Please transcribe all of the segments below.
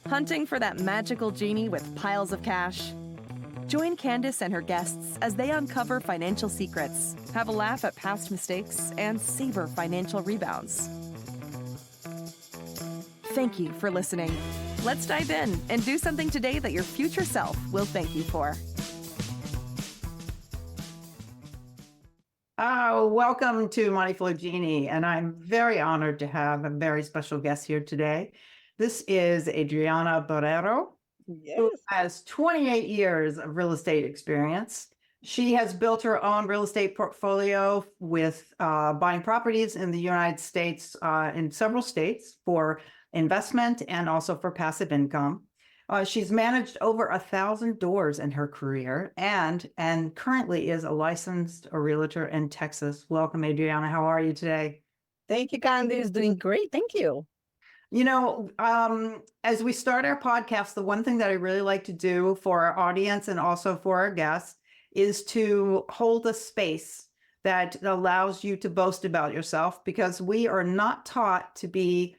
Hunting for that magical genie with piles of cash? Join Candice and her guests as they uncover financial secrets, have a laugh at past mistakes, and savor financial rebounds. Thank you for listening. Let's dive in and do something today that your future self will thank you for. Welcome to Money Flow Genie, and I'm very honored to have a very special guest here today. This is Adriana Barrero, who has 28 years of real estate experience. She has built her own real estate portfolio with buying properties in the United States, in several states for investment and also for passive income. She's managed over 1,000 doors in her career and currently is a licensed realtor in Texas. Welcome, Adriana. How are you today? Thank you, Candice. Doing great. Thank you. You know, as we start our podcast, the one thing that I really like to do for our audience and also for our guests is to hold a space that allows you to boast about yourself, because we are not taught to be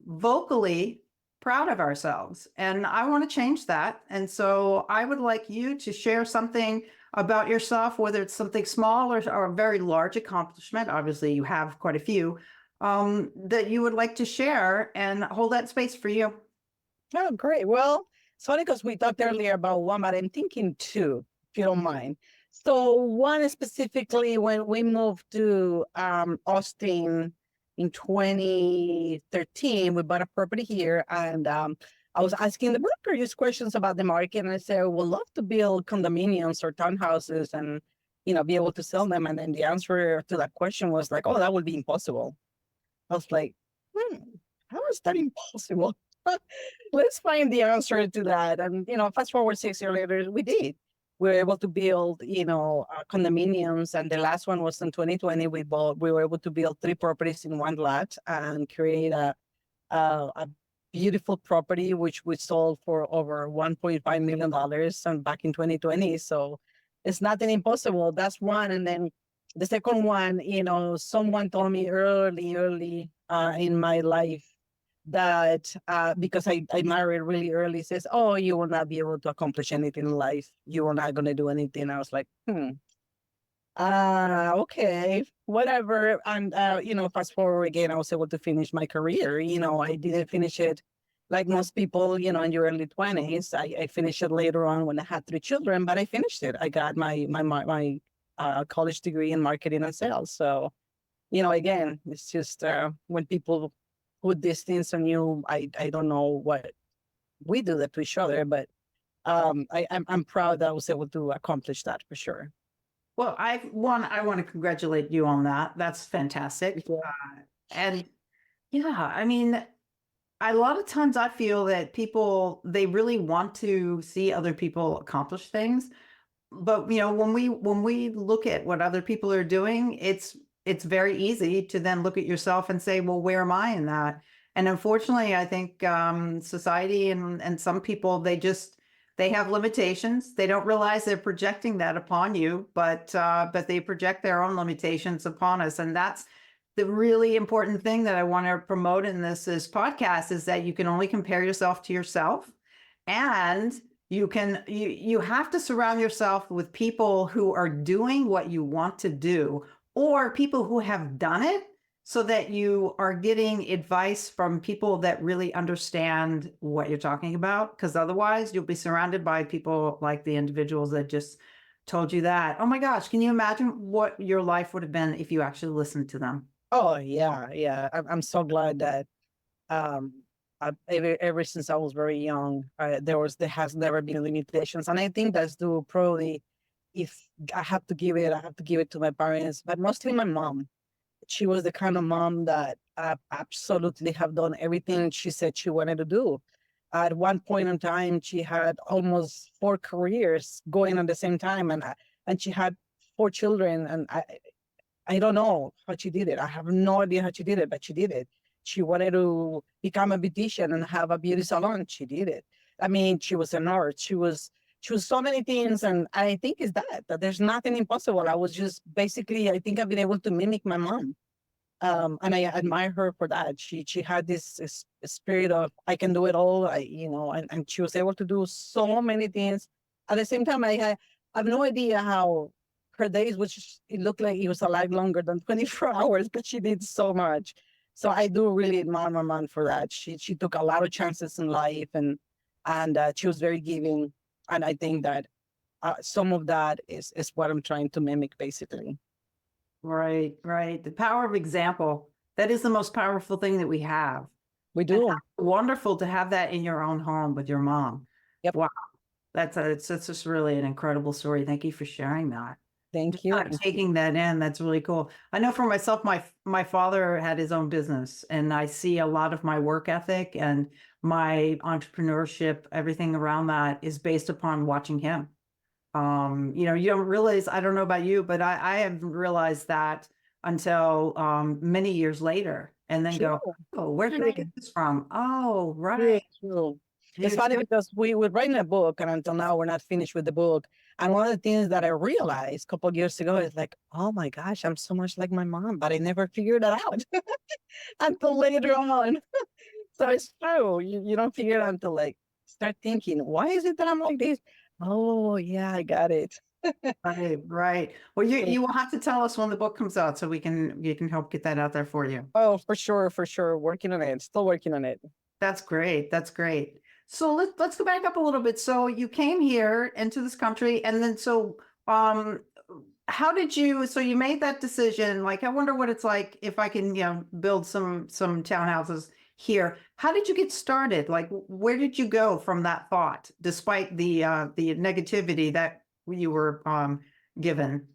vocally proud of ourselves. And I want to change that. And so I would like you to share something about yourself, whether it's something small or a very large accomplishment. Obviously, you have quite a few that you would like to share, and hold that space for you. Oh, great. Well, it's funny because we talked earlier about one, but I'm thinking two, if you don't mind. So one is specifically when we moved to Austin in 2013, we bought a property here, and I was asking the broker just questions about the market, and I said, we'd love to build condominiums or townhouses and, be able to sell them. And then the answer to that question was like, oh, that would be impossible. I was like, how is that impossible? Let's find the answer to that. And, fast forward 6 years later, we did. We were able to build, condominiums. And the last one was in 2020. We were able to build 3 properties in one lot and create a beautiful property, which we sold for over $1.5 million and back in 2020. So it's nothing impossible. That's one. And then the second one, someone told me early in my life that because I married really early, says, oh, you will not be able to accomplish anything in life. You are not going to do anything. I was like, okay, whatever. And, fast forward again, I was able to finish my career. I didn't finish it like most people, in your early 20s. I finished it later on when I had 3 children, but I finished it. I got my college degree in marketing and sales. So, again, it's just when people put these things on you, I don't know what we do that to each other, but I'm proud that I was able to accomplish that for sure. Well, I want to congratulate you on that. That's fantastic. And yeah, I mean, a lot of times I feel that people, they really want to see other people accomplish things. But when we look at what other people are doing, it's very easy to then look at yourself and say, well, where am I in that? And unfortunately, I think society and some people, they have limitations. They don't realize they're projecting that upon you, but they project their own limitations upon us. And that's the really important thing that I want to promote in this podcast, is that you can only compare yourself to yourself, and you have to surround yourself with people who are doing what you want to do, or people who have done it, so that you are getting advice from people that really understand what you're talking about. Because otherwise you'll be surrounded by people like the individuals that just told you that. Oh my gosh, can you imagine what your life would have been if you actually listened to them? Oh, yeah. I'm so glad that ever since I was very young, there has never been limitations, and I think that's due probably, if I have to give it to my parents, but mostly my mom. She was the kind of mom that absolutely have done everything she said she wanted to do. At one point in time, she had almost 4 careers going at the same time, and she had 4 children, and I don't know how she did it. I have no idea how she did it, but she did it. She wanted to become a beautician and have a beauty salon. She did it. I mean, she was an artist. She was so many things. And I think it's that there's nothing impossible. I was just basically, I think I've been able to mimic my mom. And I admire her for that. She had this spirit of I can do it all. And she was able to do so many things. At the same time, I have no idea how her days, which it looked like it was a lot longer than 24 hours, but she did so much. So I do really admire my mom for that. She took a lot of chances in life, and she was very giving. And I think that some of that is what I'm trying to mimic, basically. Right, right. The power of example. That is the most powerful thing that we have. We And do. how wonderful to have that in your own home with your mom. Yep. Wow. It's just really an incredible story. Thank you for sharing that. Thank you. Taking that in, that's really cool. I know for myself, my father had his own business, and I see a lot of my work ethic and my entrepreneurship, everything around that is based upon watching him. You don't realize, I don't know about you, but I haven't realized that until many years later, and then go, oh, where did I get this from? Oh, right. True. It's funny because we were writing a book, and until now we're not finished with the book. And one of the things that I realized a couple of years ago is like, oh my gosh, I'm so much like my mom, but I never figured that out until later on. So it's true. You don't figure it out until like start thinking, why is it that I'm like this? Oh yeah, I got it. Right, right. Well, you will have to tell us when the book comes out so you can help get that out there for you. Oh, for sure. Working on it. Still working on it. That's great. That's great. So let's go back up a little bit. So you came here into this country, and then how did you? So you made that decision. Like, I wonder what it's like if I can, build some townhouses here. How did you get started? Like, where did you go from that thought, despite the negativity that you were given?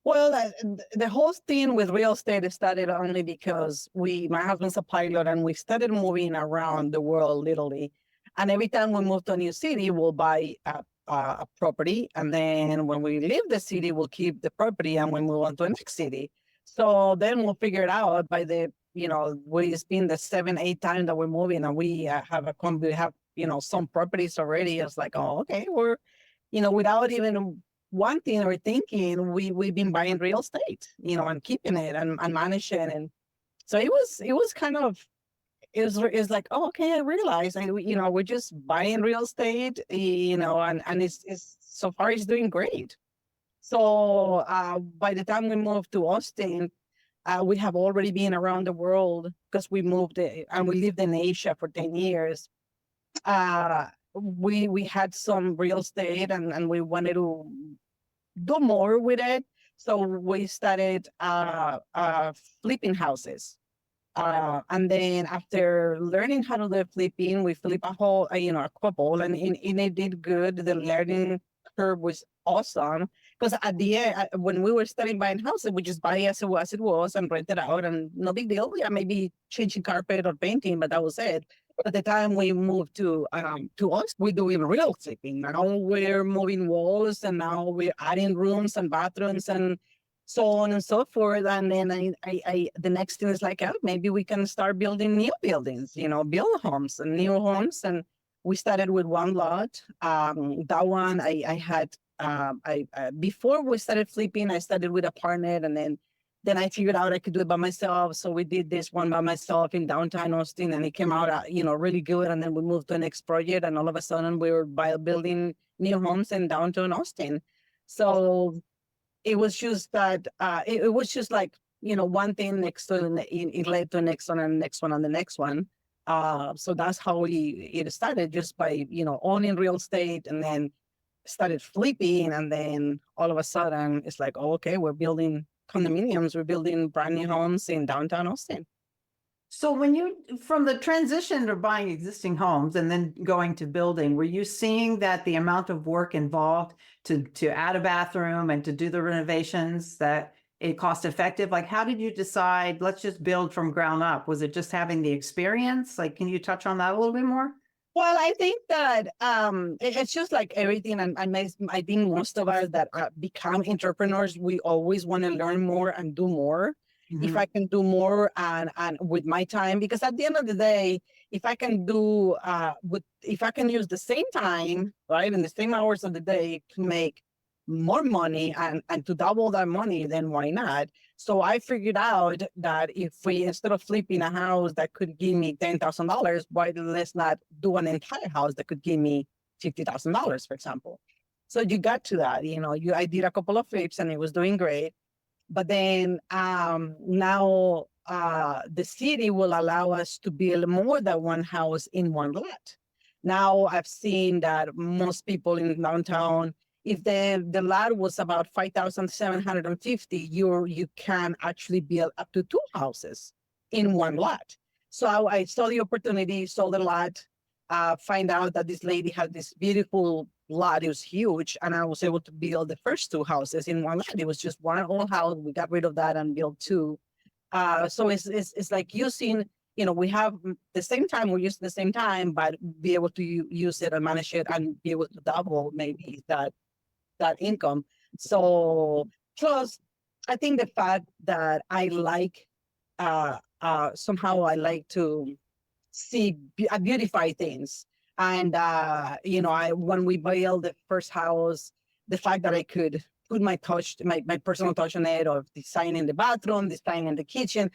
Well, the whole thing with real estate started only because my husband's a pilot, and we started moving around the world literally. And every time we move to a new city, we'll buy a property. And then when we leave the city, we'll keep the property and we move on to the next city. So then we'll figure it out by it's been the 7-8 times that we're moving, and we have some properties already. It's like, oh, okay, we're, without even wanting or thinking, we've been buying real estate, and keeping it and managing it. And so it was kind of, it's like, oh, okay, I realize, we're just buying real estate, and it's so far it's doing great. So by the time we moved to Austin, we have already been around the world because we moved and we lived in Asia for 10 years. We had some real estate, and we wanted to do more with it. So we started flipping houses. And then after learning how to do flipping, we flip a whole, a couple, and it did good. The learning curve was awesome because at the end, when we were starting buying houses, we just buy as it was and rent it out, and no big deal. Yeah, maybe changing carpet or painting, but that was it. By the time we moved to us, we're doing real flipping. Now we're moving walls, and now we're adding rooms and bathrooms and so on and so forth. And then I the next thing is like, oh, maybe we can start building new buildings, build homes and new homes. And we started with one lot. That one I had, before we started flipping, I started with a partner, and then I figured out I could do it by myself. So we did this one by myself in downtown Austin, and it came out, really good. And then we moved to the next project, and all of a sudden we were building new homes in downtown Austin. So it was just that, it was just like, one thing next to it led to the next one and the next one and the next one. So that's how it started, just by, owning real estate, and then started flipping. And then all of a sudden it's like, oh, okay, we're building condominiums, we're building brand new homes in downtown Austin. So from the transition to buying existing homes and then going to building, were you seeing that the amount of work involved to add a bathroom and to do the renovations, that it cost effective? Like, how did you decide, let's just build from ground up? Was it just having the experience? Like, can you touch on that a little bit more? Well, I think that it's just like everything. And I think most of us that become entrepreneurs, we always want to learn more and do more. If I can do more and with my time, because at the end of the day, if I can do if I can use the same time, right, and the same hours of the day to make more money and to double that money, then why not? So I figured out that if we, instead of flipping a house that could give me $10,000, why let's not do an entire house that could give me $50,000, for example. So you got to that, I did a couple of flips and it was doing great. But then now the city will allow us to build more than one house in one lot. Now I've seen that most people in downtown, if the lot was about 5,750, you can actually build up to 2 houses in one lot. So I saw the opportunity, saw the lot, find out that this lady had this beautiful lot. It was huge, and I was able to build the first 2 houses in one lot. It was just one old house. We got rid of that and built 2. So it's like using, we have the same time, we use the same time, but be able to use it and manage it and be able to double maybe that income. So plus, I think the fact that I like somehow I like to see beautify things. And when we built the first house, the fact that I could put my touch, my personal touch on it, of designing the bathroom, designing the kitchen,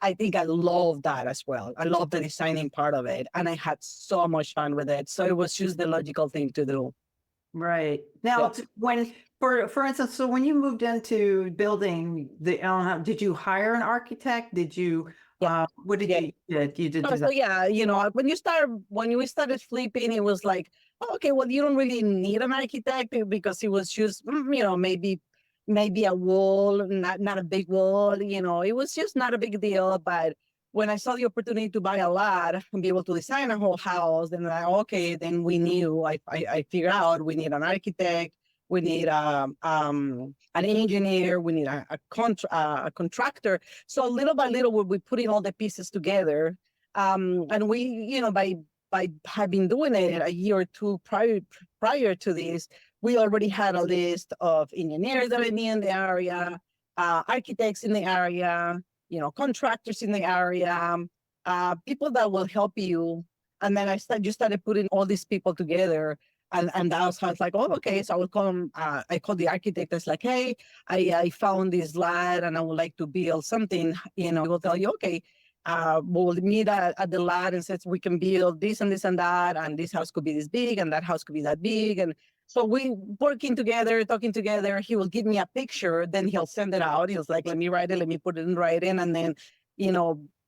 I think I love that as well. I love the designing part of it, and I had so much fun with it. So it was just the logical thing to do. Right. Now, when, for instance, so when you moved into building the, did you hire an architect? Did you, what did you did? You did do So that? yeah, when we started flipping, it was like, oh, okay, well, you don't really need an architect because it was just, maybe a wall, not a big wall, it was just not a big deal. But when I saw the opportunity to buy a lot and be able to design a whole house, then then we knew, I figured out we need an architect, we need an engineer, we need a contractor. So little by little, we'll be putting all the pieces together. And we, by having doing it a year or 2 prior to this, we already had a list of engineers that would be in the area, architects in the area, contractors in the area, people that will help you. And then I started putting all these people together. And that was how it's like, oh, okay. So I would call them, I called the architect. It's like, hey, I found this lot and I would like to build something. We'll tell you, okay, we'll meet at the lot and says we can build this and this and that. And this house could be this big and that house could be that big. And so we working together, talking together. He will give me a picture, then he'll send it out. He was like, let me write it, let me put it in writing. And then,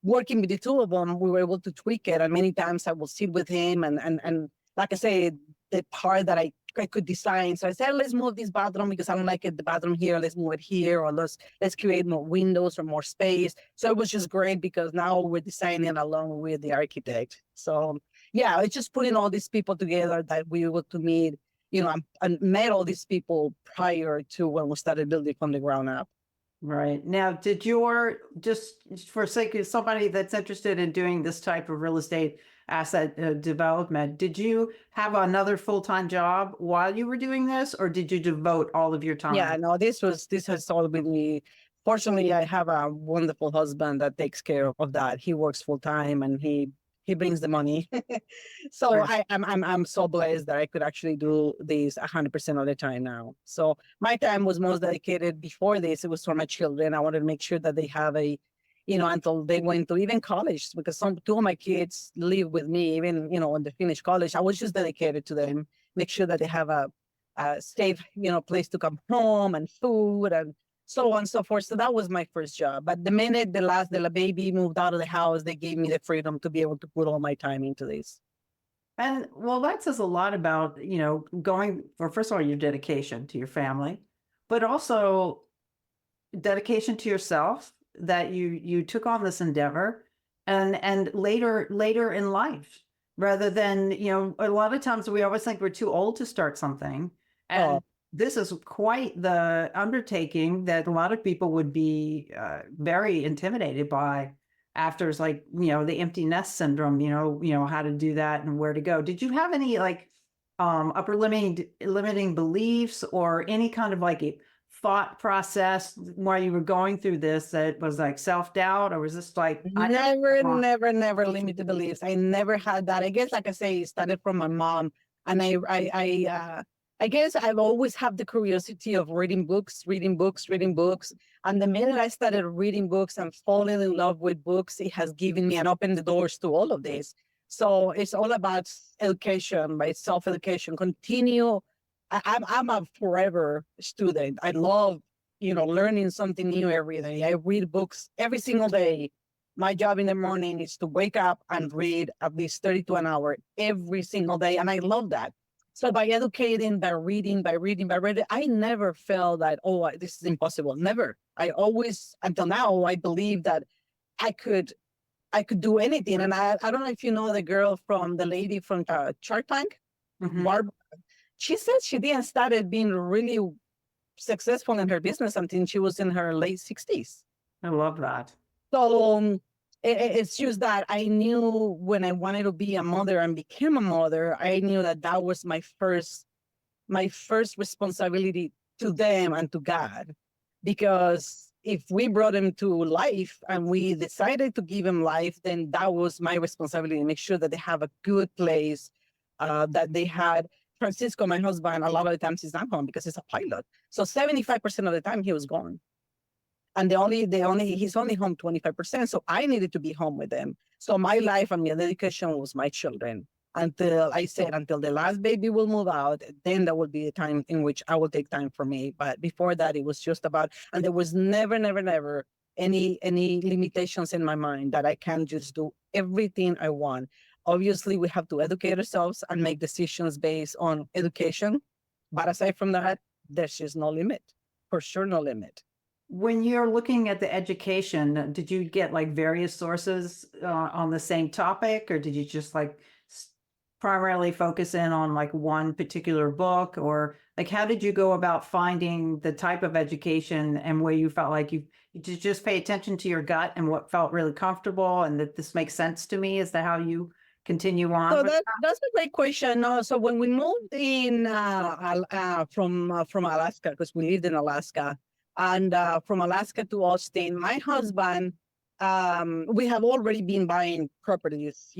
working with the 2 of them, we were able to tweak it. And many times I will sit with him and like I say, the part that I could design. So I said, let's move this bathroom because I don't like it, the bathroom here. Let's move it here, or let's create more windows or more space. So it was just great because now we're designing along with the architect. So yeah, it's just putting all these people together that we were able to meet, and met all these people prior to when we started building from the ground up. Right. Now, did just for sake of somebody that's interested in doing this type of real estate asset development, did you have another full-time job while you were doing this, or did you devote all of your time? Yeah, no, this has all been me. Fortunately, I have a wonderful husband that takes care of that. He works full time and he brings the money. So Right. I'm so blessed that I could actually do this 100% of the time now. So my time was most dedicated before this. It was for my children. I wanted to make sure that they have until they went to even college, because 2 of my kids live with me, even, when they finish college. I was just dedicated to them, make sure that they have a safe, place to come home and food and so on and so forth. So that was my first job. But the minute the baby moved out of the house, they gave me the freedom to be able to put all my time into this. And well, that says a lot about, going for, first of all, your dedication to your family, but also dedication to yourself, that you took on this endeavor and later in life, rather than, a lot of times we always think we're too old to start something. And this is quite the undertaking that a lot of people would be very intimidated by, after, it's like, the empty nest syndrome, how to do that and where to go. Did you have any upper limiting beliefs, or any kind of a thought process while you were going through this that was like self-doubt, or was this like never limited beliefs? I never had that. I guess, like I say, it started from my mom, and I I guess I've always had the curiosity of reading books, reading books, reading books. And the minute I started reading books and falling in love with books, it has given me and opened the doors to all of this. So it's all about education, by self-education. Continue. I'm a forever student. I love, learning something new every day. I read books every single day. My job in the morning is to wake up and read at least 30 to an hour every single day. And I love that. So by educating, by reading, I never felt that, oh, this is impossible. Never. I always, until now, I believe that I could do anything. And I don't know if you know the lady from Shark Tank, Barbara. She said she didn't started being really successful in her business until she was in her late 60s. I love that. So it's just that I knew when I wanted to be a mother and became a mother, I knew that was my first responsibility to them and to God. Because if we brought them to life and we decided to give them life, then that was my responsibility to make sure that they have a good place, that they had. Francisco, my husband, a lot of the times he's not home because he's a pilot. So 75% of the time he was gone. And he's only home 25%. So I needed to be home with them. So my life and my dedication was my children until the last baby will move out. Then there will be a time in which I will take time for me. But before that, it was just about, and there was never any limitations in my mind that I can just do everything I want. Obviously, we have to educate ourselves and make decisions based on education. But aside from that, there's just no limit. For sure, no limit. When you're looking at the education, did you get like various sources on the same topic, or did you just like primarily focus in on like one particular book, or like how did you go about finding the type of education and where you felt like you did just pay attention to your gut and what felt really comfortable and that this makes sense to me? Is that how you continue on? So that's a great question. So when we moved in from Alaska, because we lived in Alaska, and from Alaska to Austin, my husband, we have already been buying properties,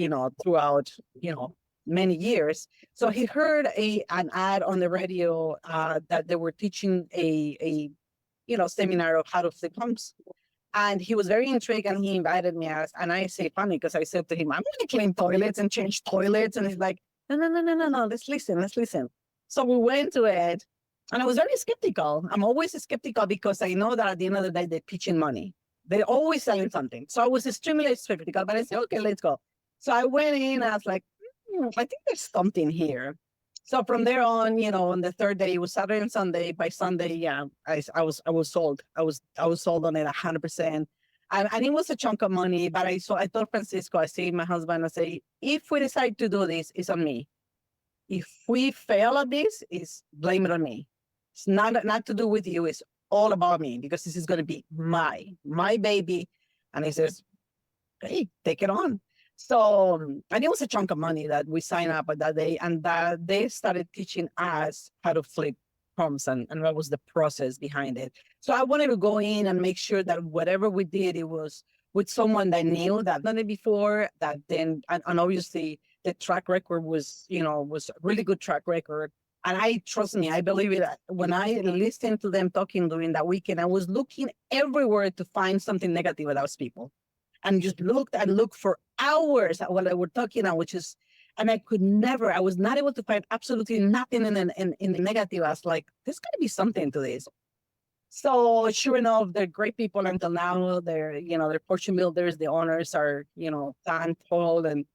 throughout, many years. So he heard an ad on the radio that they were teaching a seminar of how to flip homes. And he was very intrigued and he invited me and I say funny because I said to him, I'm going to clean toilets and change toilets. And he's like, no, let's listen. So we went to it and I was very skeptical. I'm always skeptical because I know that at the end of the day, they're pitching money. They're always selling something. So I was extremely skeptical, but I said, okay, let's go. So I went in and I was like, I think there's something here. So from there on, on the third day, it was Saturday and Sunday. By Sunday, yeah, I was sold. I was sold on it 100%. And it was a chunk of money, but I told Francisco, I say my husband, I say, if we decide to do this, it's on me. If we fail at this, it's blame it on me. It's not to do with you. It's all about me because this is going to be my baby. And he says, hey, take it on. So, and it was a chunk of money that we signed up at that day, and that they started teaching us how to flip homes and what was the process behind it. So I wanted to go in and make sure that whatever we did, it was with someone that knew that done it before, that then, and obviously the track record was, was a really good track record. And trust me, I believe it. When I listened to them talking during that weekend, I was looking everywhere to find something negative about those people. And just looked for hours at what they were talking about, and I was not able to find absolutely nothing in the negative. I was like, there's got to be something to this. So sure enough, they're great people until now. They're fortune builders. The owners are, Dan, Paul, and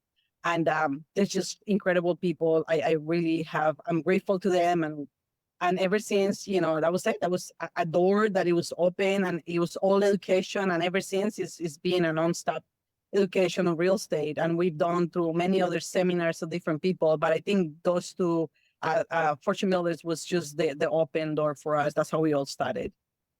they're just incredible people. I'm grateful to them. And ever since, that was it. That was a door that it was open and it was all education. And ever since it's been a nonstop education of real estate. And we've done through many other seminars of different people. But I think those two Fortune Builders was just the open door for us. That's how we all started.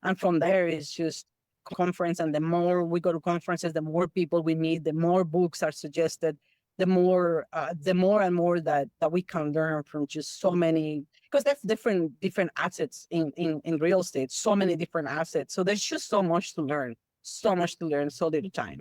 And from there, it's just conference. And the more we go to conferences, the more people we meet, the more books are suggested, the more and more that we can learn from just so many, because that's different assets in real estate, so many different assets. So there's just so much to learn, so little time.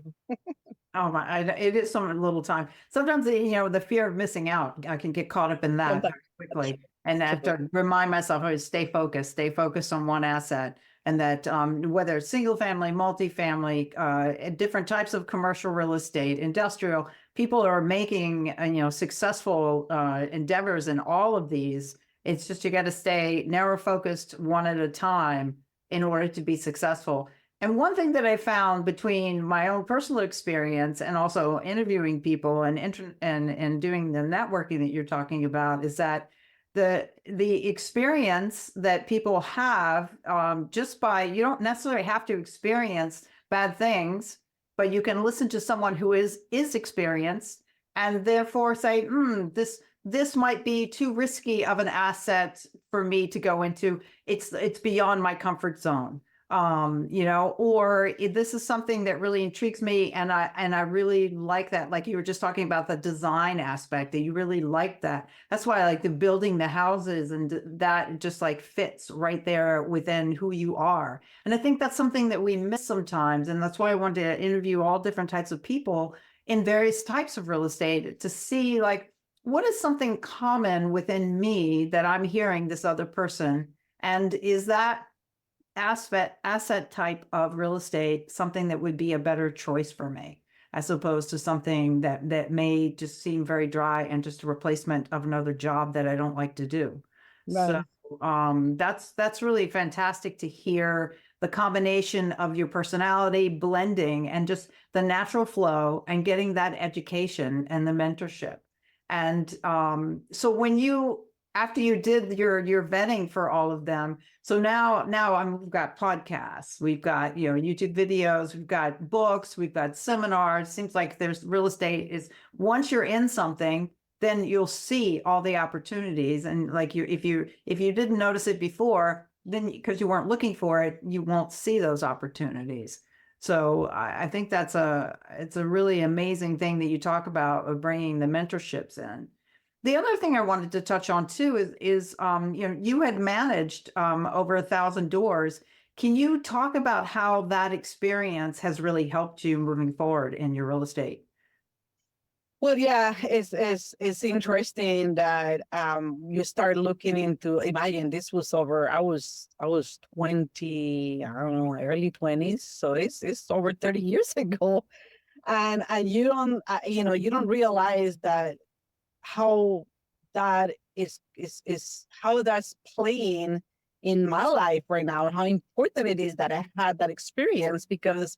Oh my, it is so little time. Sometimes, the fear of missing out, I can get caught up in that quickly. And I have to remind myself, stay focused on one asset. And that whether it's single family, multifamily, different types of commercial real estate, industrial, people are making, successful endeavors in all of these. It's just, you got to stay narrow focused one at a time in order to be successful. And one thing that I found between my own personal experience and also interviewing people and doing the networking that you're talking about is that the experience that people have just by, you don't necessarily have to experience bad things, but you can listen to someone who is experienced and therefore say, this might be too risky of an asset for me to go into. It's beyond my comfort zone. Or this is something that really intrigues me. And I really like that. Like you were just talking about the design aspect, that you really like that. That's why I like the building the houses, and that just like fits right there within who you are. And I think that's something that we miss sometimes. And that's why I wanted to interview all different types of people in various types of real estate to see like, what is something common within me that I'm hearing this other person? And is that asset type of real estate something that would be a better choice for me, as opposed to something that may just seem very dry and just a replacement of another job that I don't like to do. Right. So that's really fantastic to hear the combination of your personality blending and just the natural flow and getting that education and the mentorship. And so after you did your vetting for all of them, so now we've got podcasts, we've got YouTube videos, we've got books, we've got seminars. Seems like there's real estate is, once you're in something, then you'll see all the opportunities. And like if you didn't notice it before, then because you weren't looking for it, you won't see those opportunities. So I think it's a really amazing thing that you talk about of bringing the mentorships in. The other thing I wanted to touch on too is you had managed over 1,000 doors. Can you talk about how that experience has really helped you moving forward in your real estate? Well, yeah, it's interesting that you start looking into. Imagine this was over. I was 20, I don't know, early 20s, so it's over 30 years ago, and you don't realize that how that is how that's playing in my life right now, and how important it is that I had that experience, because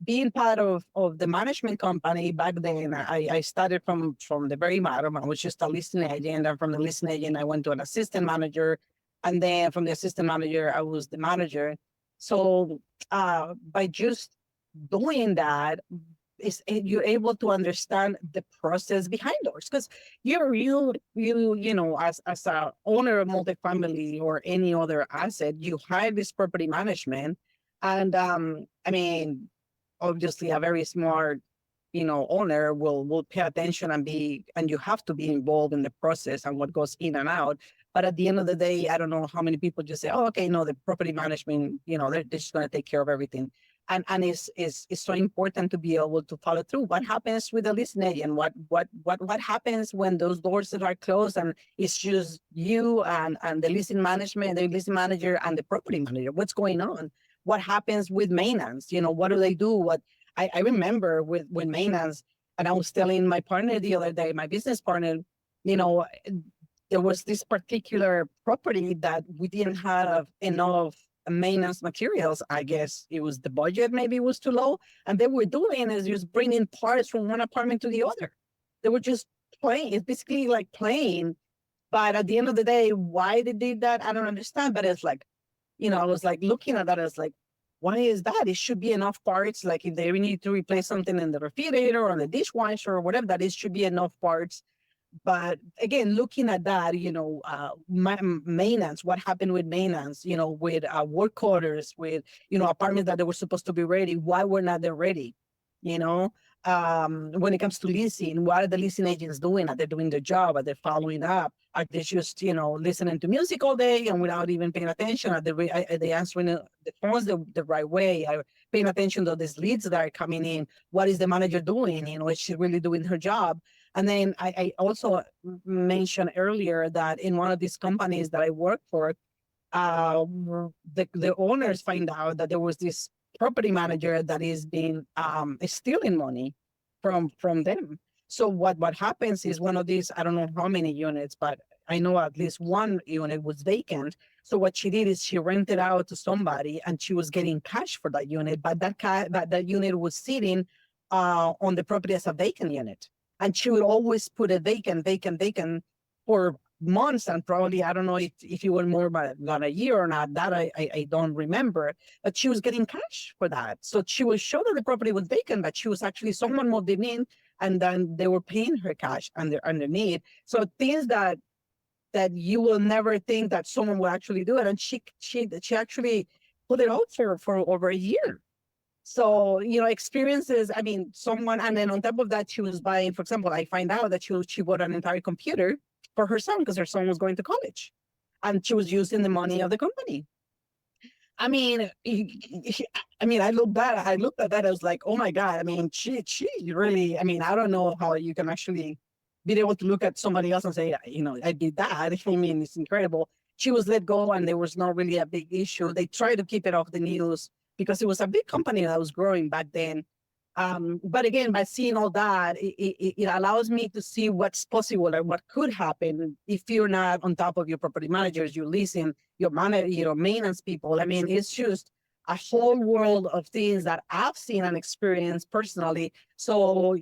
being part of the management company back then, I started from the very bottom. I was just a listing agent, and from the listing agent, I went to an assistant manager, and then from the assistant manager, I was the manager. So by just doing that, you're able to understand the process behind doors, because as a owner of multifamily or any other asset, you hire this property management, and obviously a very smart owner will pay attention and you have to be involved in the process and what goes in and out. But at the end of the day, I don't know how many people just say, oh, okay, no, the property management, they're just going to take care of everything. And it's so important to be able to follow through. What happens with the listing agent? What happens when those doors that are closed and it's just you and the listing management, the listing manager and the property manager? What's going on? What happens with maintenance? What do they do? I remember with maintenance, and I was telling my partner the other day, my business partner, there was this particular property that we didn't have enough maintenance materials. I guess it was the budget, maybe it was too low. And they were doing is just bringing parts from one apartment to the other. They were just playing. It's basically like playing. But at the end of the day, why they did that, I don't understand. But it's like, I was like looking at that, I was like, why is that? It should be enough parts. Like if they need to replace something in the refrigerator or the dishwasher or whatever, that it should be enough parts. But again, looking at that, maintenance, what happened with maintenance, with work orders, with, apartments that they were supposed to be ready, why were not they ready? When it comes to leasing, what are the leasing agents doing? Are they doing their job? Are they following up? Are they just, listening to music all day and without even paying attention? Are they answering the phones the right way? Are paying attention to these leads that are coming in? What is the manager doing? Is she really doing her job? And then I also mentioned earlier that in one of these companies that I work for, the owners find out that there was this property manager that is being stealing money from them. So what happens is one of these, I don't know how many units, but I know at least one unit was vacant. So what she did is she rented out to somebody and she was getting cash for that unit, but that unit was sitting on the property as a vacant unit. And she would always put it vacant for months, and probably, I don't know if it was more than a year or not, that I don't remember, but she was getting cash for that. So she was show that the property was vacant, but she was actually, someone moved in and then they were paying her cash underneath. So things that you will never think that someone will actually do it. And she actually put it out for over a year. So, experiences, I mean, someone, and then on top of that, she was buying, for example, I find out that she bought an entire computer for her son because her son was going to college and she was using the money of the company. I mean, I looked at that, I was like, oh my God, I mean, she really, I mean, I don't know how you can actually be able to look at somebody else and say, I did that. I mean, it's incredible. She was let go and there was not really a big issue. They tried to keep it off the news because it was a big company that was growing back then. But again, by seeing all that, it allows me to see what's possible and what could happen if you're not on top of your property managers, your leasing, your maintenance people. I mean, it's just a whole world of things that I've seen and experienced personally. So,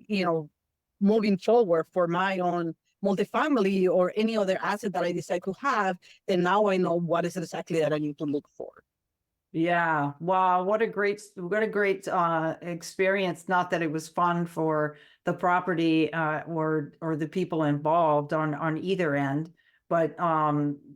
moving forward for my own multifamily or any other asset that I decide to have, then now I know what is exactly that I need to look for. Yeah. Wow. What a great experience. Not that it was fun for the property or the people involved on either end, but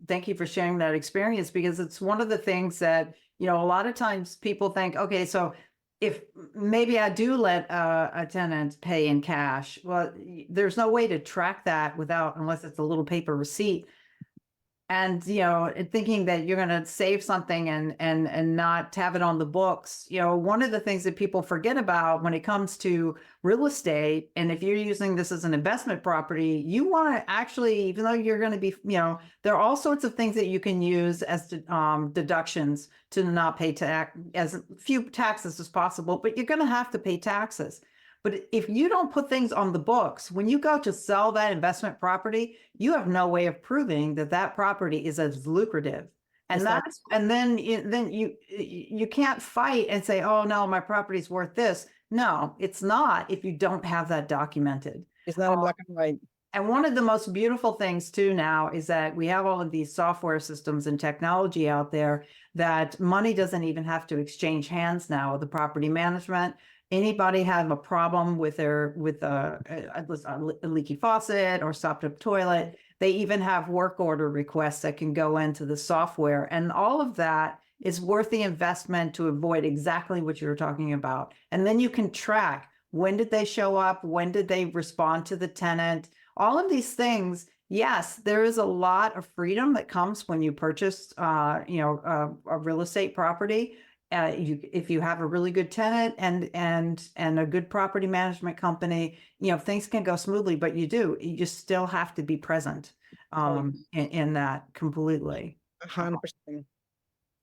thank you for sharing that experience, because it's one of the things that, a lot of times people think, okay, so if maybe I do let a tenant pay in cash, well, there's no way to track that unless it's a little paper receipt. And thinking that you're going to save something and not have it on the books. One of the things that people forget about when it comes to real estate, and if you're using this as an investment property, you want to actually, even though you're going to be, there are all sorts of things that you can use as deductions to not pay as few taxes as possible, but you're going to have to pay taxes. But if you don't put things on the books, when you go to sell that investment property, you have no way of proving that property is as lucrative. And then you can't fight and say, oh no, my property's worth this. No, it's not if you don't have that documented. It's not in black and white. And one of the most beautiful things too now is that we have all of these software systems and technology out there that money doesn't even have to exchange hands now with the property management. Anybody have a problem with a leaky faucet or stopped up toilet, they even have work order requests that can go into the software. And all of that is worth the investment to avoid exactly what you were talking about. And then you can track, when did they show up? When did they respond to the tenant? All of these things. Yes, there is a lot of freedom that comes when you purchase, a real estate property. If you have a really good tenant and a good property management company, things can go smoothly, but you just still have to be present in that completely. 100%.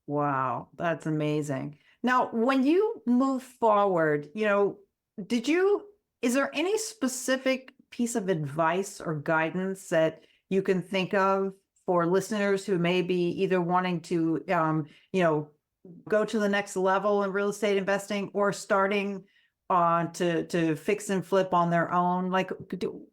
Wow, that's amazing. Now, when you move forward, is there any specific piece of advice or guidance that you can think of for listeners who may be either wanting to, go to the next level in real estate investing or starting to fix and flip on their own? Like,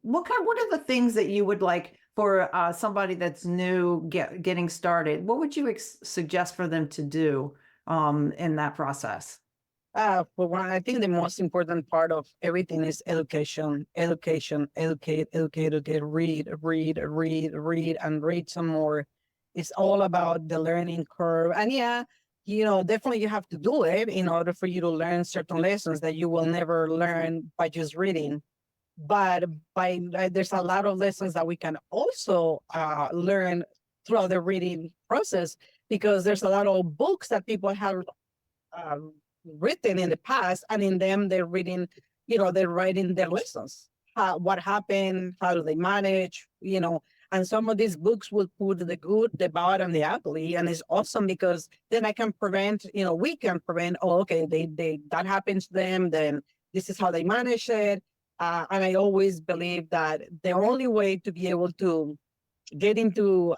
what are the things that you would like for somebody that's new getting started? What would you suggest for them to do in that process? Well, I think the most important part of everything is education, educate, read, and read some more. It's all about the learning curve. And yeah, definitely you have to do it in order for you to learn certain lessons that you will never learn by just reading. But there's a lot of lessons that we can also learn throughout the reading process, because there's a lot of books that people have written in the past, and in them they're reading, they're writing their lessons, what happened, how do they manage, and some of these books will put the good, the bad, and the ugly. And it's awesome because then I can prevent, we can prevent, oh, okay, that happens to them, then this is how they manage it. And I always believe that the only way to be able to get into,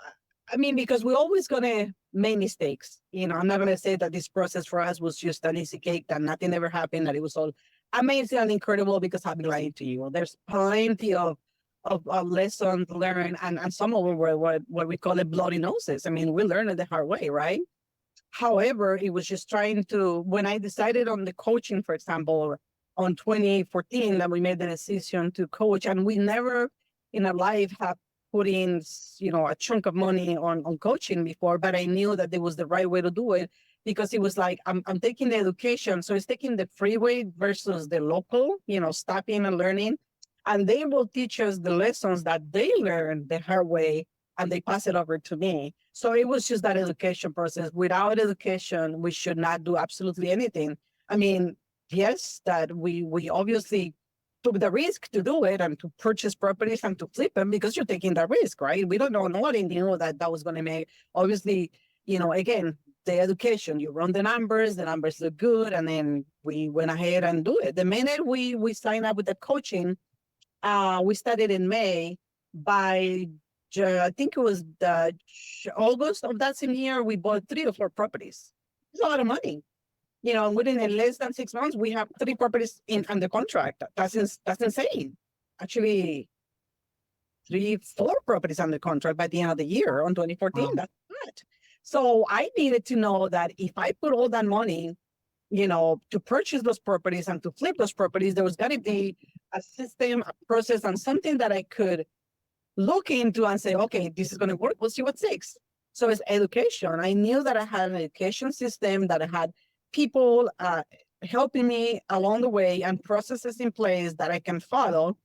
because we're always going to make mistakes. I'm not going to say that this process for us was just an easy cake, that nothing ever happened, that it was all amazing and incredible, because I'll be lying to you. There's plenty of lessons learned, and some of them were what we call it bloody noses. We learned it the hard way, right? However, it was just trying to, when I decided on the coaching, for example, on 2014, that we made the decision to coach, and we never in our life have put in, a chunk of money on coaching before, but I knew that it was the right way to do it, because it was like, I'm taking the education. So it's taking the freeway versus the local, stopping and learning. And they will teach us the lessons that they learned the hard way, and they pass it over to me. So it was just that education process. Without education, we should not do absolutely anything. Yes, that we obviously took the risk to do it and to purchase properties and to flip them, because you're taking the risk, right? We don't know, nobody knew that was going to make, obviously, again, the education, you run the numbers look good, and then we went ahead and do it. The minute we signed up with the coaching, we started in May. By I think it was the August of that same year, we bought 3 or 4 properties. It's a lot of money. Within less than 6 months, we have 3 properties under contract. That's insane. Actually, 4 properties under contract by the end of the year on 2014. Wow. That's good. So I needed to know that if I put all that money, to purchase those properties and to flip those properties, there was going to be a system, a process, and something that I could look into and say, okay, this is going to work. We'll see what sticks. So it's education. I knew that I had an education system, that I had people helping me along the way, and processes in place that I can follow.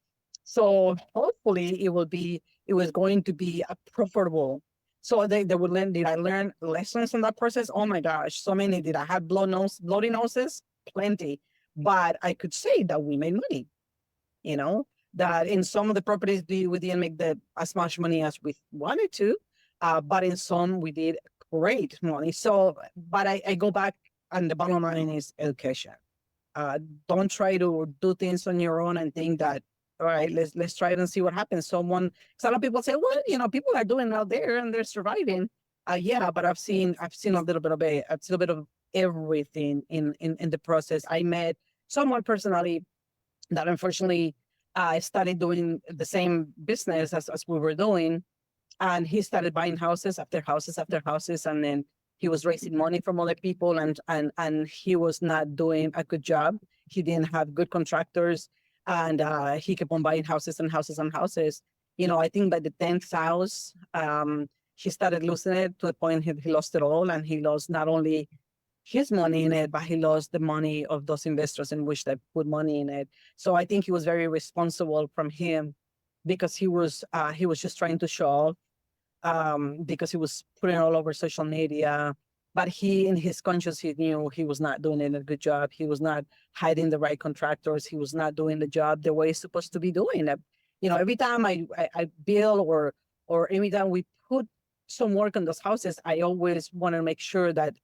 So hopefully it was going to be a profitable. So they would learn. Did I learn lessons in that process? Oh my gosh, so many. Did I have bloody noses? Plenty. But I could say that we made money. That in some of the properties we didn't make as much money as we wanted to, but in some we did great money. So, but I go back, and the bottom line is education. Don't try to do things on your own and think that, all right, let's try it and see what happens. So a lot of people say, well, people are doing out there and they're surviving. Yeah, but I've seen a little bit of everything in the process. I met someone personally that unfortunately started doing the same business as we were doing, and he started buying houses after houses after houses, and then he was raising money from other people, and he was not doing a good job. He didn't have good contractors, and he kept on buying houses and houses and houses. I think by the 10th house, he started losing it, to the point he lost it all, and he lost not only his money in it, but he lost the money of those investors in which they put money in it. So I think he was very responsible from him, because he was just trying to show off, because he was putting it all over social media. But he, in his conscience, he knew he was not doing a good job. He was not hiring the right contractors. He was not doing the job the way it's supposed to be doing it. Every time I build or every time we put some work on those houses, I always want to make sure that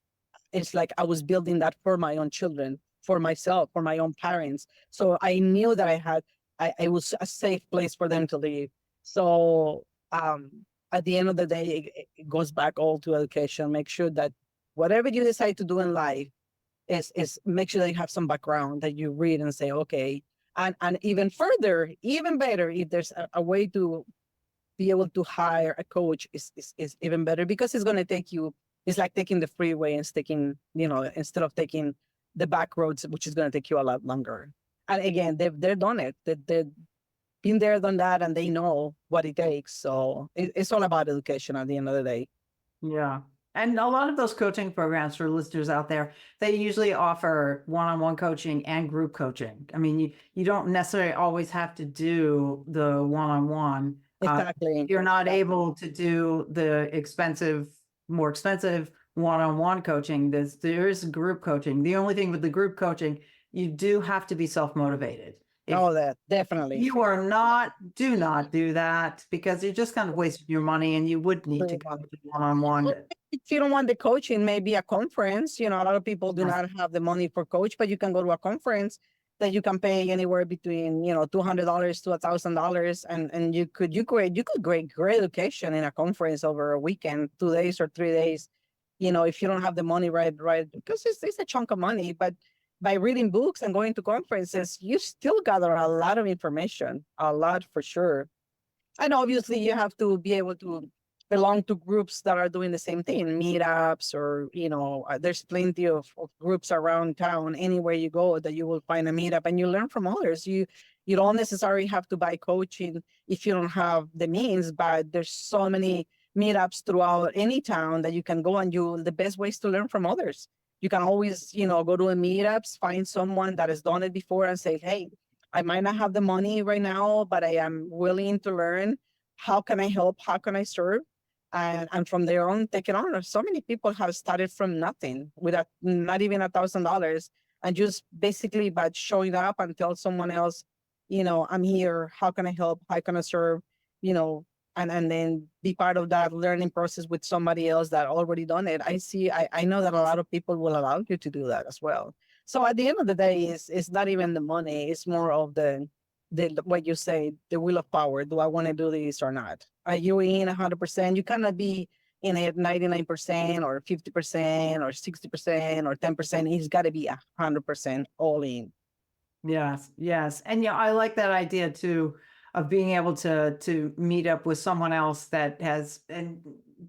it's like I was building that for my own children, for myself, for my own parents. So I knew that I was a safe place for them to live. So at the end of the day, it goes back all to education. Make sure that whatever you decide to do in life is make sure that you have some background, that you read and say, okay. And even further, even better, if there's a way to be able to hire a coach is even better, because it's going to take you, it's like taking the freeway and sticking, instead of taking the back roads, which is going to take you a lot longer. And again, they've done it. They've been there, done that, and they know what it takes. So it's all about education at the end of the day. Yeah. And a lot of those coaching programs for listeners out there, they usually offer one-on-one coaching and group coaching. You don't necessarily always have to do the one-on-one. Exactly. If you're not able to do the more expensive one-on-one coaching, there is group coaching. The only thing with the group coaching, you do have to be self-motivated. If Oh, that definitely. you are not, do not do that, because you're just kind of wasting your money, and you would need to go one-on-one. Well, if you don't want the coaching, maybe a conference. A lot of people do Right. not have the money for coach, but you can go to a conference that you can pay anywhere between, $200 to $1,000, and you could grade great education in a conference over a weekend, 2 days or 3 days. If you don't have the money, right, because it's a chunk of money, but by reading books and going to conferences, you still gather a lot of information, a lot for sure. And obviously, you have to be able to belong to groups that are doing the same thing, meetups, or, there's plenty of groups around town. Anywhere you go, that you will find a meetup, and you learn from others. You don't necessarily have to buy coaching if you don't have the means, but there's so many meetups throughout any town that you can go, and the best ways to learn from others. You can always, go to a meetups, find someone that has done it before, and say, hey, I might not have the money right now, but I am willing to learn. How can I help? How can I serve? And from there on, take it on. So many people have started from nothing, with not even $1,000, and just basically by showing up and tell someone else, I'm here. How can I help? How can I serve? You know, and then be part of that learning process with somebody else that already done it. I know that a lot of people will allow you to do that as well. So at the end of the day, it's not even the money. It's more of the what you say, the will of power. Do I want to do this or not? Are you in 100%? You cannot be in it 99% or 50% or 60% or 10%. It's got to be 100% all in. Yes, yes. And I like that idea too, of being able to meet up with someone else that has, and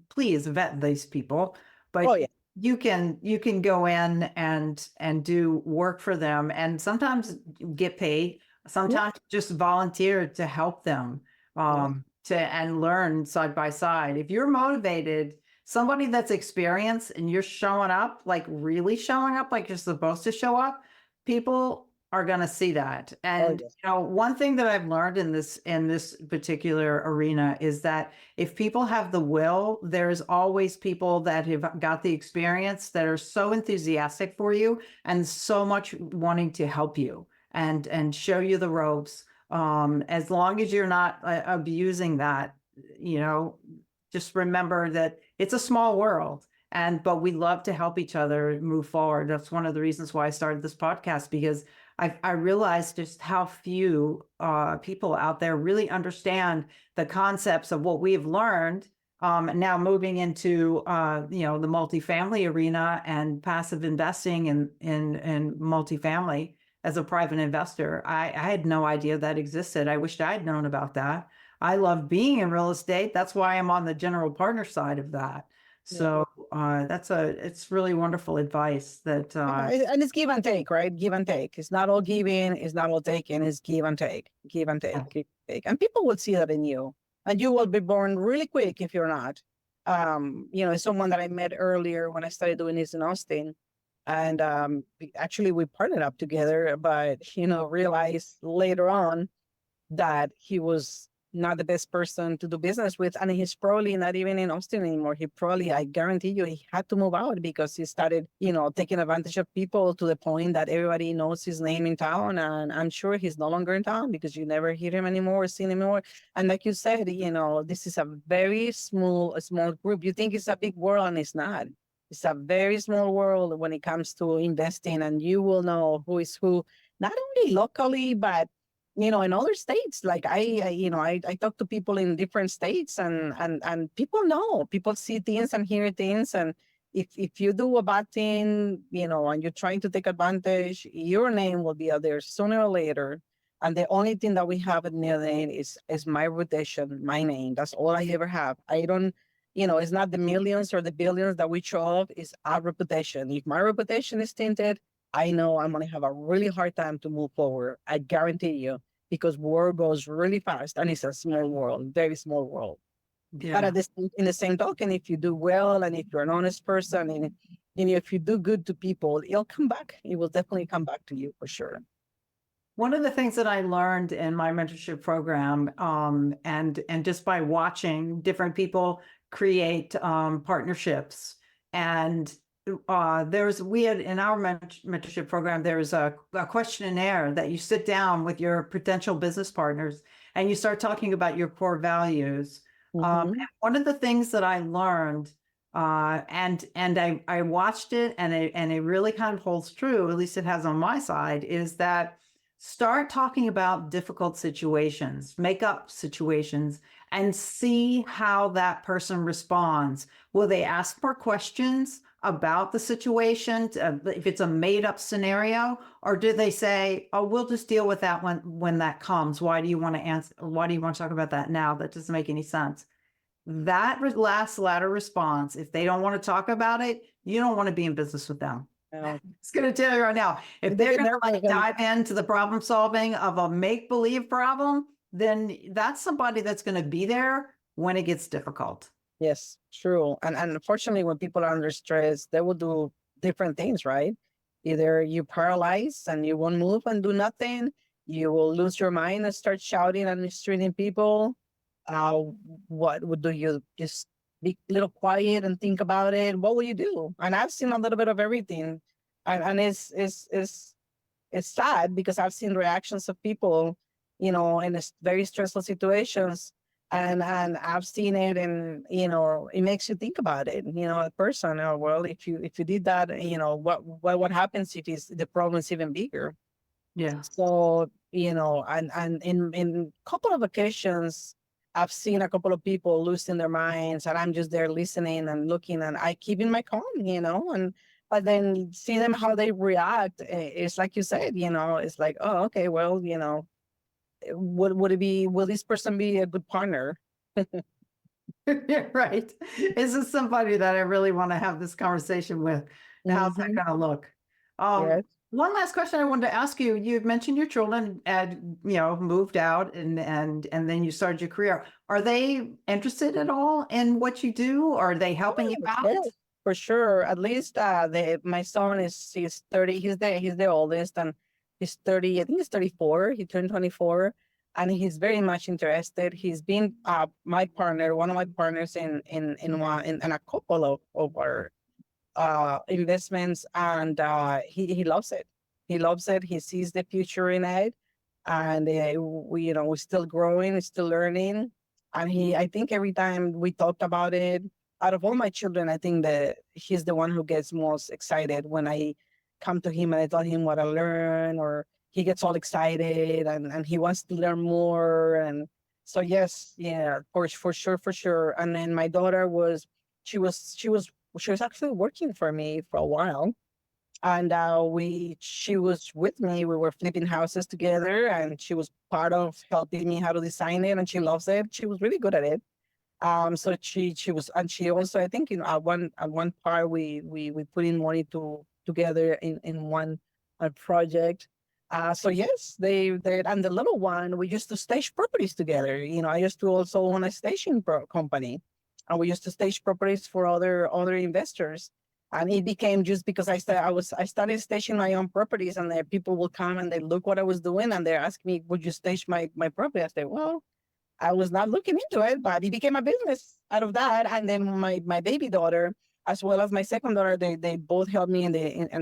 please vet these people, but Oh yeah, you can go in and do work for them, and sometimes get paid, sometimes just volunteer to help them, yeah, to and learn side by side. If you're motivated, somebody that's experienced, and you're showing up, like really showing up like you're supposed to show up, people are going to see that. And yeah. one thing that I've learned in this particular arena is that if people have the will, there's always people that have got the experience that are so enthusiastic for you, and so much wanting to help you and show you the ropes. As long as you're not abusing that, just remember that it's a small world. But we love to help each other move forward. That's one of the reasons why I started this podcast, because I realized just how few people out there really understand the concepts of what we've learned. Now moving into the multifamily arena and passive investing in multifamily as a private investor, I had no idea that existed. I wished I'd known about that. I love being in real estate. That's why I'm on the general partner side of that. So it's really wonderful advice that And it's give and take, right? Give and take. It's not all giving, it's not all taking, it's give and take, give and take, give and take. And people will see that in you. And you will be born really quick if you're not. Someone that I met earlier when I started doing this in Austin. And actually we partnered up together, but realized later on that he was not the best person to do business with. And he's probably not even in Austin anymore. I guarantee you, he had to move out because he started, taking advantage of people to the point that everybody knows his name in town. And I'm sure he's no longer in town because you never hear him anymore or see him anymore. And like you said, this is a very small group. You think it's a big world, and it's not. It's a very small world when it comes to investing, and you will know who is who, not only locally, but in other states. Like I talk to people in different states, and people see things and hear things. And if you do a bad thing, and you're trying to take advantage, your name will be out there sooner or later. And the only thing that we have at near the end is my reputation, my name. That's all I ever have. I don't, it's not the millions or the billions that we show off, it's our reputation. If my reputation is tainted, I know I'm going to have a really hard time to move forward. I guarantee you, because world goes really fast, and it's a small world, very small world. But in the same token, if you do well, and if you're an honest person, and if you do good to people, it'll come back. It will definitely come back to you for sure. One of the things that I learned in my mentorship program, and just by watching different people create partnerships, and we had in our mentorship program, there's a questionnaire that you sit down with your potential business partners and you start talking about your core values. And one of the things that I learned, and I watched it, and it really kind of holds true, at least it has on my side, is that start talking about difficult situations, make up situations, and see how that person responds. Will they ask more questions about the situation, if it's a made up scenario, or do they say, oh, we'll just deal with that when that comes? Why do you want to answer? Why do you want to talk about that now? That doesn't make any sense. That latter response, if they don't want to talk about it, you don't want to be in business with them. Yeah. It's going to tell you right now, if they're going to dive into the problem solving of a make-believe problem, then that's somebody that's going to be there when it gets difficult. Yes, true. And unfortunately, when people are under stress, they will do different things, right? Either you paralyze and you won't move and do nothing, you will lose your mind and start shouting and mistreating people. What would do you just be a little quiet and think about it? What will you do? And I've seen a little bit of everything. And it's sad because I've seen reactions of people, in very stressful situations. And I've seen it, and it makes you think about it. A person, or well, if you did that, what happens if the problem is even bigger? Yeah. So and in couple of occasions, I've seen a couple of people losing their minds, and I'm just there listening and looking, and I keep in my calm, and but then see them how they react. It's like you said, it's like, oh, okay, well, will this person be a good partner? Right. Is this somebody that I really want to have this conversation with? How's that going to look? Yes. One last question I wanted to ask you. You mentioned your children had, moved out and then you started your career. Are they interested at all in what you do? Are they helping you out? Yes, for sure. At least my son he's 30. He's the oldest, and he's 30. I think he's 34. He turned 24, and he's very much interested. He's been my partner, one of my partners in a couple of our investments, and he loves it. He loves it. He sees the future in it, and we're still growing, still learning. And I think every time we talked about it, out of all my children, I think that he's the one who gets most excited when I come to him and I tell him what I learned, or he gets all excited and he wants to learn more. And so yes, yeah, for sure. And then my daughter she was actually working for me for a while. And she was with me. We were flipping houses together, and she was part of helping me how to design it, and she loves it. She was really good at it. So she was, and she also, I think, at one part we put in money together in one project. So yes, they and the little one, we used to stage properties together. I used to also own a staging company, and we used to stage properties for other investors. And it became just because I started staging my own properties, and people will come and they look what I was doing, and they ask me, "Would you stage my property?" I said, "Well, I was not looking into it, but it became a business out of that." And then my baby daughter, as well as my second daughter, they both helped me in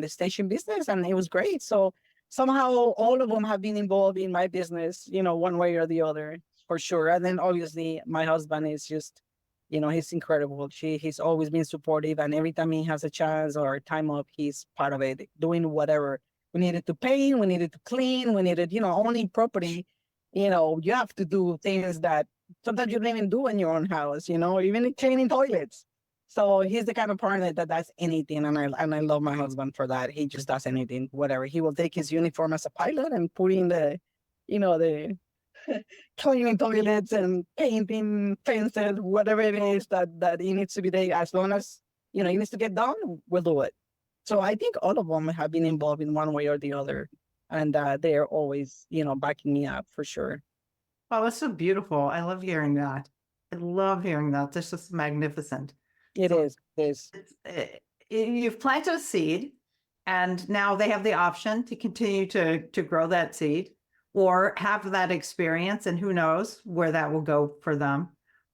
the staging business, and it was great. So somehow all of them have been involved in my business, one way or the other, for sure. And then obviously my husband is just, he's incredible. He's always been supportive, and every time he has a chance or time up, he's part of it, doing whatever. We needed to paint, we needed to clean, we needed, owning property. You have to do things that sometimes you don't even do in your own house, even cleaning toilets. So he's the kind of partner that does anything, and I love my husband for that. He just does anything, whatever. He will take his uniform as a pilot and put in the cleaning toilets and painting fences, whatever it is that it needs to be there. As long as it needs to get done, we'll do it. So I think all of them have been involved in one way or the other, and they're always backing me up for sure. Oh, that's so beautiful. I love hearing that. I love hearing that. This is magnificent. It is. You've planted a seed, and now they have the option to continue to grow that seed, or have that experience, and who knows where that will go for them,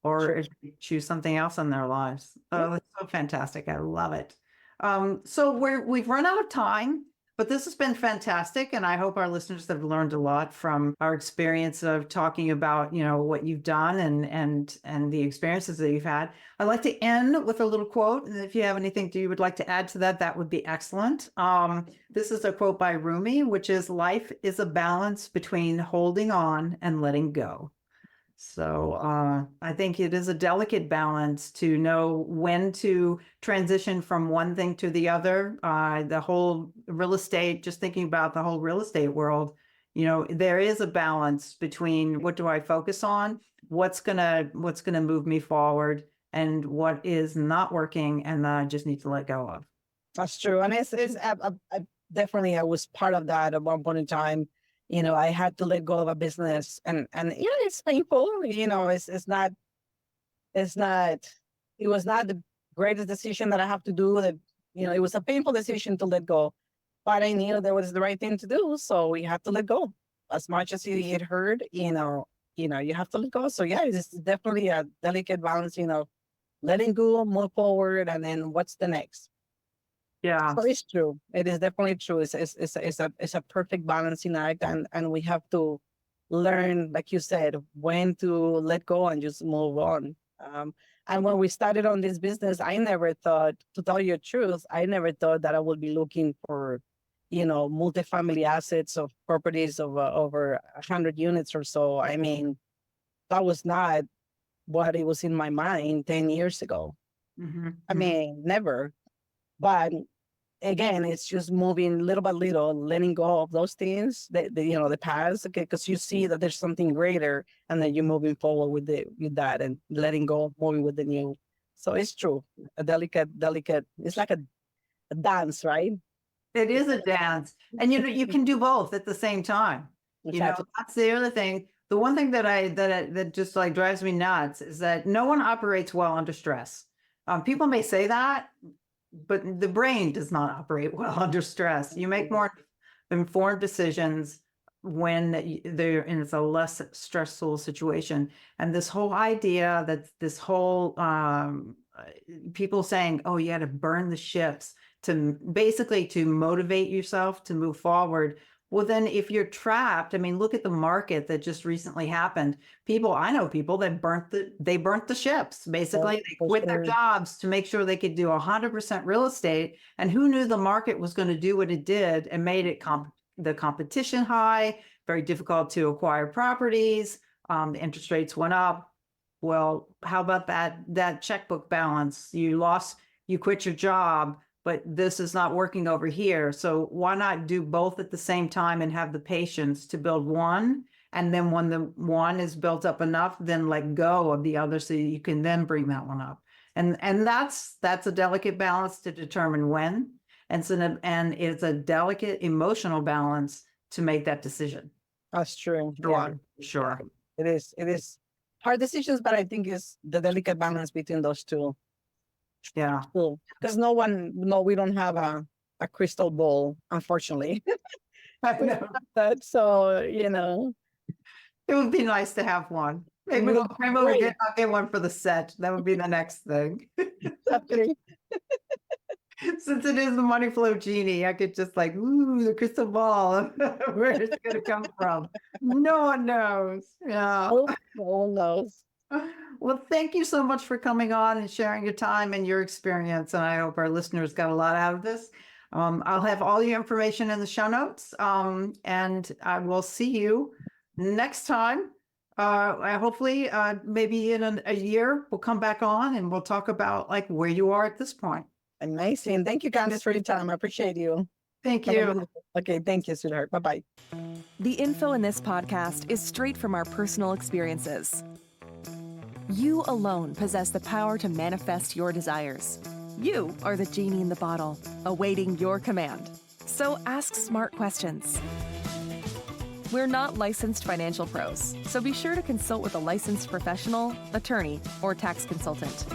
or choose something else in their lives. Oh, that's so fantastic. I love it. So we've run out of time, but this has been fantastic. And I hope our listeners have learned a lot from our experience of talking about, what you've done and the experiences that you've had. I'd like to end with a little quote. And if you have anything you would like to add to that, that would be excellent. This is a quote by Rumi, which is, "Life is a balance between holding on and letting go." So I think it is a delicate balance to know when to transition from one thing to the other. The whole real estate, just thinking about the whole real estate world, there is a balance between what do I focus on, what's gonna move me forward, and what is not working, and I just need to let go of. That's true. And I definitely, I was part of that at one point in time. I had to let go of a business, and it's painful. It was not the greatest decision that I have to do. That, it was a painful decision to let go, but I knew that was the right thing to do. So we had to let go. As much as it hurt, you have to let go. So yeah, it's definitely a delicate balance, letting go, move forward, and then what's the next? Yeah. So it's true. It is definitely true. It's a perfect balancing act, and we have to learn, like you said, when to let go and just move on. And when we started on this business, I never thought, to tell you the truth, I never thought that I would be looking for, multifamily assets of properties of over 100 units or so. I mean, that was not what it was in my mind 10 years ago. Mm-hmm. I mean, never. But again, it's just moving little by little, letting go of those things, the past, okay, because you see that there's something greater, and then you're moving forward with that and letting go, moving with the new. So it's true, a delicate. It's like a dance, right? It is a dance, and you can do both at the same time. Exactly. That's the other thing. The one thing that just like drives me nuts is that no one operates well under stress. People may say that, but the brain does not operate well under stress. You make more informed decisions when it's a less stressful situation. And this whole idea that this whole people saying, "Oh, you got to burn the ships," to basically to motivate yourself to move forward. Well, then if you're trapped, I mean, look at the market that just recently happened. I know people that burnt the ships. Basically, they quit their jobs to make sure they could do 100% real estate. And who knew the market was going to do what it did and made it the competition high, very difficult to acquire properties. The interest rates went up. Well, how about that checkbook balance? You quit your job, but this is not working over here. So why not do both at the same time and have the patience to build one? And then when the one is built up enough, then let go of the other so you can then bring that one up. And that's a delicate balance to determine when. And it's a delicate emotional balance to make that decision. That's true. Sure. It is hard decisions, but I think it's the delicate balance between those two. Yeah. Because we don't have a crystal ball, unfortunately. I know. So, it would be nice to have one. Maybe I'll get one for the set. That would be the next thing. Since it is the money flow genie, I could just the crystal ball. Where is it going to come from? No one knows. Yeah. No one knows. Well, thank you so much for coming on and sharing your time and your experience. And I hope our listeners got a lot out of this. I'll have all your information in the show notes. And I will see you next time. Hopefully, maybe in a year, we'll come back on and we'll talk about where you are at this point. Amazing. Thank you, Candice, for your time. I appreciate you. Thank you. Okay. Thank you, sweetheart. Bye-bye. The info in this podcast is straight from our personal experiences. You alone possess the power to manifest your desires. You are the genie in the bottle, awaiting your command. So ask smart questions. We're not licensed financial pros, so be sure to consult with a licensed professional, attorney, or tax consultant.